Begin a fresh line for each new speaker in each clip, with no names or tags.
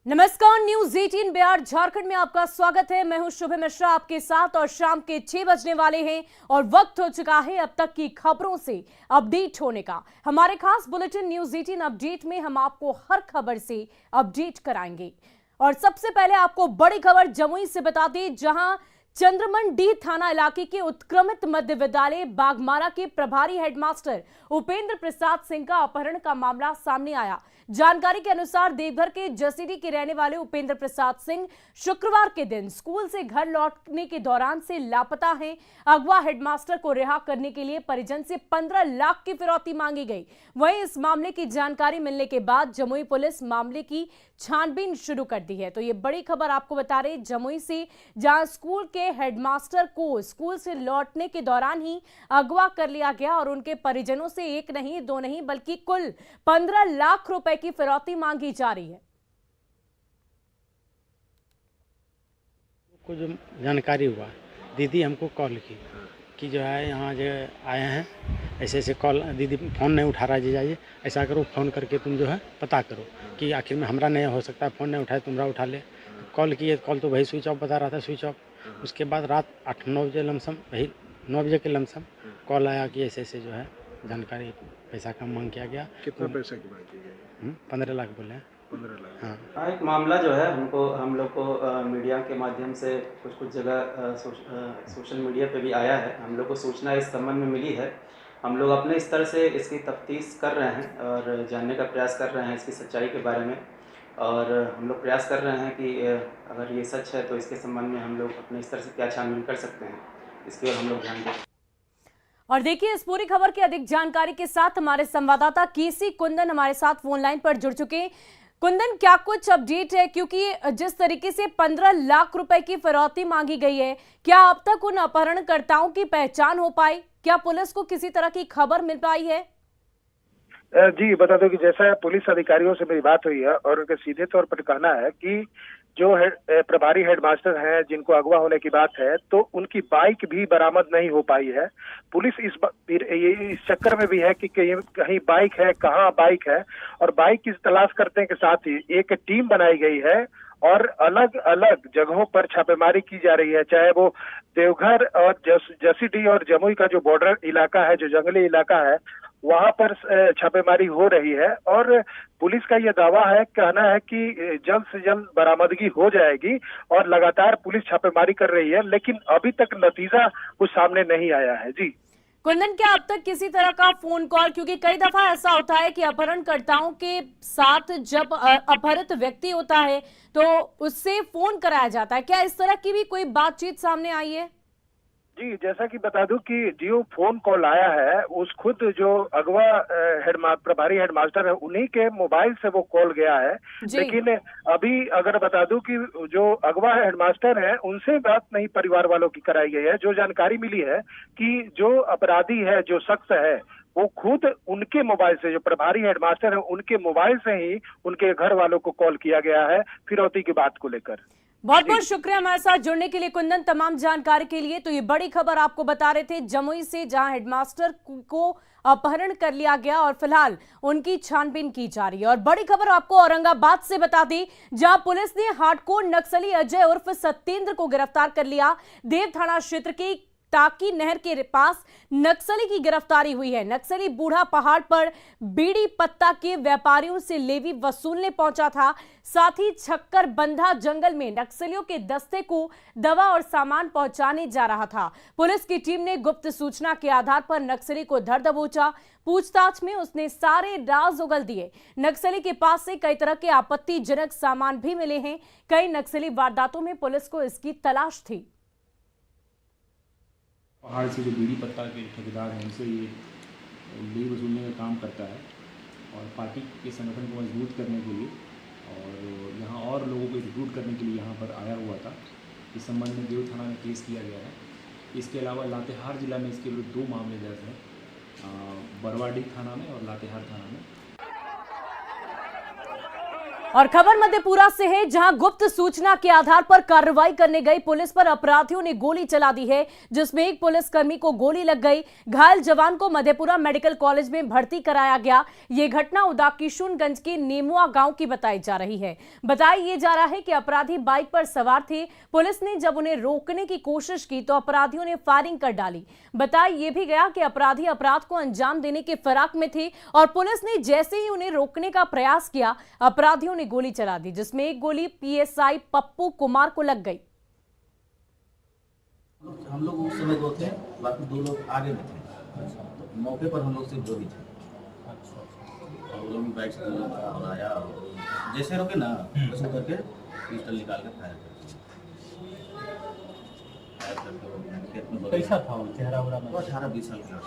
नमस्कार, न्यूज 18 बिहार झारखंड में आपका स्वागत है। मैं हूं शुभ मिश्रा आपके साथ और शाम के 6 बजने वाले हैं और वक्त हो चुका है अब तक की खबरों से अपडेट होने का। हमारे खास बुलेटिन न्यूज 18 अपडेट में हम आपको हर खबर से अपडेट कराएंगे और सबसे पहले आपको बड़ी खबर जमुई से बता दें, जहां चंद्रमंडी थाना इलाके के उत्क्रमित मध्य विद्यालय बागमारा के प्रभारी हेडमास्टर उपेंद्र प्रसाद सिंह का अपहरण का मामला सामने आया। जानकारी के अनुसार देवघर के जसीडी के रहने वाले उपेंद्र प्रसाद सिंह शुक्रवार के दिन स्कूल से घर लौटने के दौरान से लापता हैं। अगवा हेडमास्टर को रिहा करने के लिए परिजन से 15 लाख की फिरौती मांगी गई। वहीं इस मामले की जानकारी मिलने के बाद जमुई पुलिस मामले की छानबीन शुरू कर दी है। तो ये बड़ी खबर आपको बता रहे जमुई से, जहां स्कूल के हेडमास्टर को स्कूल से लौटने के दौरान ही अगवा कर लिया गया और उनके परिजनों से एक नहीं दो नहीं बल्कि कुल 15 लाख रुपए की फिरौती मांगी जा रही है।
कुछ जानकारी हुआ, दीदी हमको कॉल की कि जो है यहाँ जो आए हैं ऐसे ऐसे कॉल, दीदी फ़ोन नहीं उठा रहा जीजा जी, ऐसा करो फ़ोन करके तुम जो है पता करो कि आखिर में हमारा नहीं हो सकता, फ़ोन नहीं उठाए तुमरा उठा ले। कॉल किए, कॉल तो वही स्विच ऑफ बता रहा था, स्विच ऑफ। उसके बाद रात 8-9 बजे लमसम, वही 9 बजे के लमसम कॉल आया कि ऐसे ऐसे जो है जानकारी पैसा का मांग किया गया।
कितना पैसा की मांग की गई?
15 लाख बोले हैं।
15 लाख।
हाँ,
एक मामला जो है हम लोग को मीडिया के माध्यम से कुछ जगह सोशल मीडिया पे भी आया है। हम लोग को सूचना इस संबंध में मिली है। हम लोग अपने स्तर से इसकी तफ्तीश कर रहे हैं और जानने का प्रयास कर रहे हैं इसकी सच्चाई के बारे में, और हम लोग प्रयास कर रहे हैं कि अगर ये सच है तो इसके संबंध में हम लोग अपने स्तर से क्या छानबीन कर सकते हैं, इसके ओर हम लोग ध्यान दें।
और देखिए, इस पूरी खबर की अधिक जानकारी के साथ हमारे संवाददाता केसी कुंदन हमारे साथ फोन लाइन पर जुड़ चुके हैं। कुंदन, क्या कुछ अपडेट है? क्योंकि जिस तरीके से 15 लाख रुपए की फिरौती मांगी गई है, क्या अब तक उन अपहरणकर्ताओं की पहचान हो पाई? क्या पुलिस को किसी तरह की खबर मिल पाई है?
जी बता दो कि जैसा पुलिस अधिकारियों से मेरी बात हुई है और उनके सीधे तौर पर कहना है कि जो प्रभारी हेडमास्टर हैं जिनको अगवा होने की बात है, तो उनकी बाइक भी बरामद नहीं हो पाई है। पुलिस इस चक्कर में भी है कि कहीं बाइक है, कहाँ बाइक है, और बाइक की तलाश करने के साथ ही एक टीम बनाई गई है और अलग अलग जगहों पर छापेमारी की जा रही है। चाहे वो देवघर और जसीडीह और जमुई का जो बॉर्डर इलाका है, जो जंगली इलाका है, वहां पर छापेमारी हो रही है और पुलिस का यह दावा है, कहना है कि जल्द से जल्द बरामदगी हो जाएगी और लगातार पुलिस छापेमारी कर रही है, लेकिन अभी तक नतीजा कुछ सामने नहीं आया है। जी
कुंदन, क्या अब तक किसी तरह का फोन कॉल, क्योंकि कई दफा ऐसा होता है कि अपहरणकर्ताओं के साथ जब अपहरित व्यक्ति होता है तो उससे फोन कराया जाता है, क्या इस तरह की भी कोई बातचीत सामने आई है?
जी, जैसा कि बता दूं कि जो फोन कॉल आया है उस खुद जो अगवा प्रभारी हेडमास्टर है उन्हीं के मोबाइल से वो कॉल गया है। लेकिन अभी अगर बता दूं कि जो अगवा हेडमास्टर है उनसे बात नहीं परिवार वालों की कराई गई है। जो जानकारी मिली है कि जो अपराधी है, जो शख्स है, वो खुद उनके मोबाइल से, जो प्रभारी हेडमास्टर है उनके मोबाइल से ही उनके घर वालों को कॉल किया गया है फिरौती की बात को लेकर।
बहुत बहुत शुक्रिया हमारे साथ जुड़ने के लिए कुंदन, तमाम जानकारी के लिए। तो ये बड़ी खबर आपको बता रहे थे जमुई से, जहां हेडमास्टर को अपहरण कर लिया गया और फिलहाल उनकी छानबीन की जा रही है। और बड़ी खबर आपको औरंगाबाद से बता दी, जहां पुलिस ने हार्डकोर नक्सली अजय उर्फ सत्येंद्र को गिरफ्तार कर लिया। देव थाना क्षेत्र की टाकी नहर के पास नक्सली की गिरफ्तारी हुई है। नक्सली बूढ़ा पहाड़ पर बीड़ी पत्ता के व्यापारियों से लेवी वसूलने पहुंचा था। साथ ही छक्कर बंधा जंगल में नक्सलियों के दस्ते को दवा और सामान पहुंचाने जा रहा था। पुलिस की टीम ने गुप्त सूचना के आधार पर नक्सली को धर दबोचा। पूछताछ में उसने सारे राज उगल दिए। नक्सली के पास से कई तरह के आपत्तिजनक सामान भी मिले हैं। कई नक्सली वारदातों में पुलिस को इसकी तलाश थी।
पहाड़ से जो बीड़ी पत्ता के ठेकेदार हैं उनसे ये लेवी वसूलने का काम करता है और पार्टी के संगठन को मजबूत करने के लिए और यहाँ और लोगों को रिक्रूट करने के लिए यहाँ पर आया हुआ था। इस संबंध में देव थाना में केस किया गया है। इसके अलावा लातेहार जिला में इसके विरुद्ध 2 मामले दर्ज हैं, बरवाडी थाना में और लातेहार थाना में।
और खबर मधेपुरा से है, जहां गुप्त सूचना के आधार पर कार्रवाई करने गई पुलिस पर अपराधियों ने गोली चला दी है, जिसमें एक पुलिसकर्मी को गोली लग गई। घायल जवान को मधेपुरा मेडिकल कॉलेज में भर्ती कराया गया। ये घटना उदाकिशुनगंज के नेमुआ गांव की बताई जा रही है। बताया जा रहा है कि अपराधी बाइक पर सवार थे। पुलिस ने जब उन्हें रोकने की कोशिश की तो अपराधियों ने फायरिंग कर डाली। बताया भी गया कि अपराधी अपराध को अंजाम देने के फिराक में थे और पुलिस ने जैसे ही उन्हें रोकने का प्रयास किया, अपराधियों ने गोली चला दी, जिसमें एक गोली पीएसआई पप्पू कुमार को लग गई।
हम लोग उस समय 2 थे, बाकी 2 लोग आगे में थे। तो मौके पर हम लोग सिर्फ 2 ही थे। और वो लोग बाइक से और आया और जैसे रोके ना वैसे करके पिस्टल निकाल के फायर करके। कैसा था वो चेहरा? 18-20 साल का।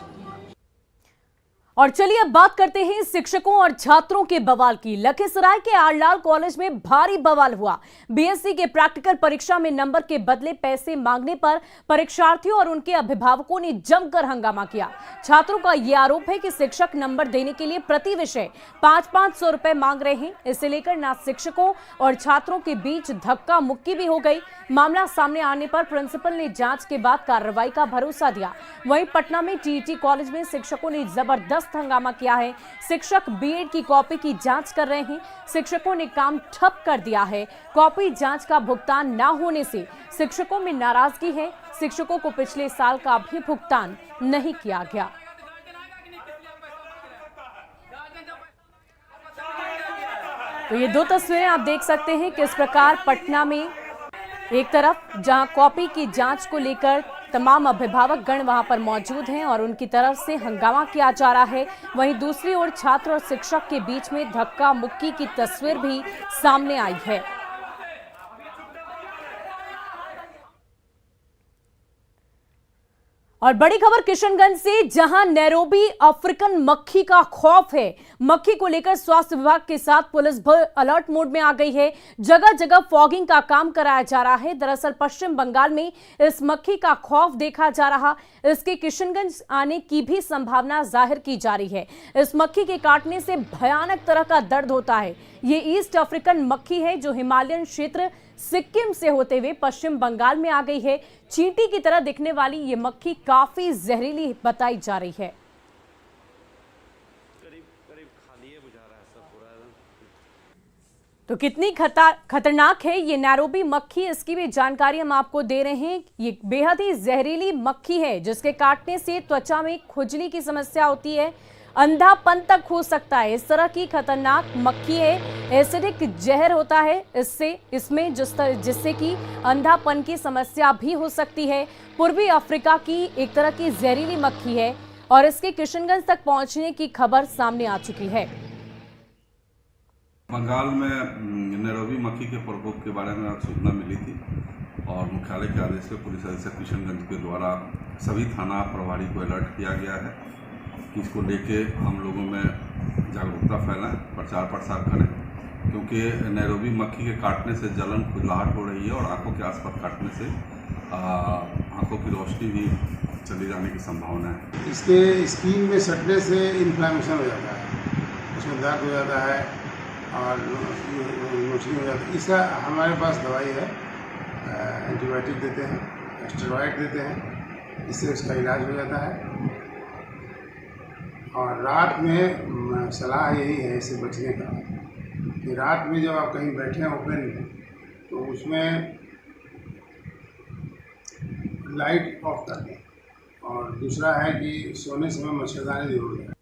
और चलिए अब बात करते हैं शिक्षकों और छात्रों के बवाल की। लखीसराय के आरलाल कॉलेज में भारी बवाल हुआ। बीएससी के प्रैक्टिकल परीक्षा में नंबर के बदले पैसे मांगने पर परीक्षार्थियों और उनके अभिभावकों ने जमकर हंगामा किया। छात्रों का यह आरोप है कि शिक्षक नंबर देने के लिए प्रति विषय 500-500 रुपए मांग रहे हैं। इसे लेकर ना शिक्षकों और छात्रों के बीच धक्का मुक्की भी हो गई। मामला सामने आने पर प्रिंसिपल ने जांच के बाद कार्रवाई का भरोसा दिया। वहीं पटना में टीईटी कॉलेज में शिक्षकों ने जबरदस्त हंगामा किया है। शिक्षक बीएड की कॉपी की जांच कर रहे हैं। शिक्षकों ने काम ठप कर दिया है। कॉपी जांच का भुगतान न होने से शिक्षकों में नाराजगी है। शिक्षकों को पिछले साल का भी भुगतान नहीं किया गया। तो ये 2 तस्वीरें आप देख सकते हैं किस प्रकार पटना में एक तरफ जहां कॉपी की जांच को लेकर तमाम अभिभावक गण वहां पर मौजूद हैं और उनकी तरफ से हंगामा किया जा रहा है, वहीं दूसरी ओर छात्र और शिक्षक के बीच में धक्का मुक्की की तस्वीर भी सामने आई है। और बड़ी खबर किशनगंज से, जहां नैरोबी अफ्रीकन मक्खी का खौफ है। मक्खी को लेकर स्वास्थ्य विभाग के साथ पुलिस भी अलर्ट मोड में आ गई है। जगह जगह फॉगिंग का काम कराया जा रहा है। दरअसल पश्चिम बंगाल में इस मक्खी का खौफ देखा जा रहा, इसके किशनगंज आने की भी संभावना जाहिर की जा रही है। इस मक्खी के काटने से भयानक तरह का दर्द होता है। ये ईस्ट अफ्रीकन मक्खी है जो हिमालयन क्षेत्र सिक्किम से होते हुए पश्चिम बंगाल में आ गई है। चींटी की तरह दिखने वाली ये मक्खी काफी जहरीली बताई जा रही है। तो कितनी खतरनाक है ये नैरोबी मक्खी, इसकी भी जानकारी हम आपको दे रहे हैं। ये बेहद ही जहरीली मक्खी है जिसके काटने से त्वचा में खुजली की समस्या होती है, अंधापन तक हो सकता है। इस तरह की खतरनाक मक्खी है। एसिडिक जहर होता है इसमें जिससे कि अंधापन की समस्या भी हो सकती है। पूर्वी अफ्रीका की एक तरह की जहरीली मक्खी है और इसके किशनगंज तक पहुंचने की खबर सामने आ चुकी है।
बंगाल में नैरोबी मक्खी के प्रकोप के बारे में सूचना मिली थी और मुख्यालय के आदेश से पुलिस अधीक्षक किशनगंज के द्वारा सभी थाना प्रभारी को अलर्ट किया गया है कि इसको लेके हम लोगों में जागरूकता फैलाएं, प्रचार प्रसार करें, क्योंकि नैरोबी मक्खी के काटने से जलन खुजलाहट हो रही है और आंखों के आसपास काटने से आंखों की रोशनी भी चली जाने की संभावना है।
इसके स्किन में सटने से इन्फ्लेमेशन हो जाता है, उसमें दर्द हो जाता है और नोचनी हो जाती है। इसका हमारे पास दवाई है, एंटीबायोटिक देते हैं, स्टेरॉइड देते हैं, इससे उसका इलाज हो जाता है। और रात में सलाह यही है इससे बचने का कि रात में जब आप कहीं बैठे हैं ओपन में तो उसमें लाइट ऑफ कर दें। और दूसरा है कि सोने समय मच्छरदानी जरूर है।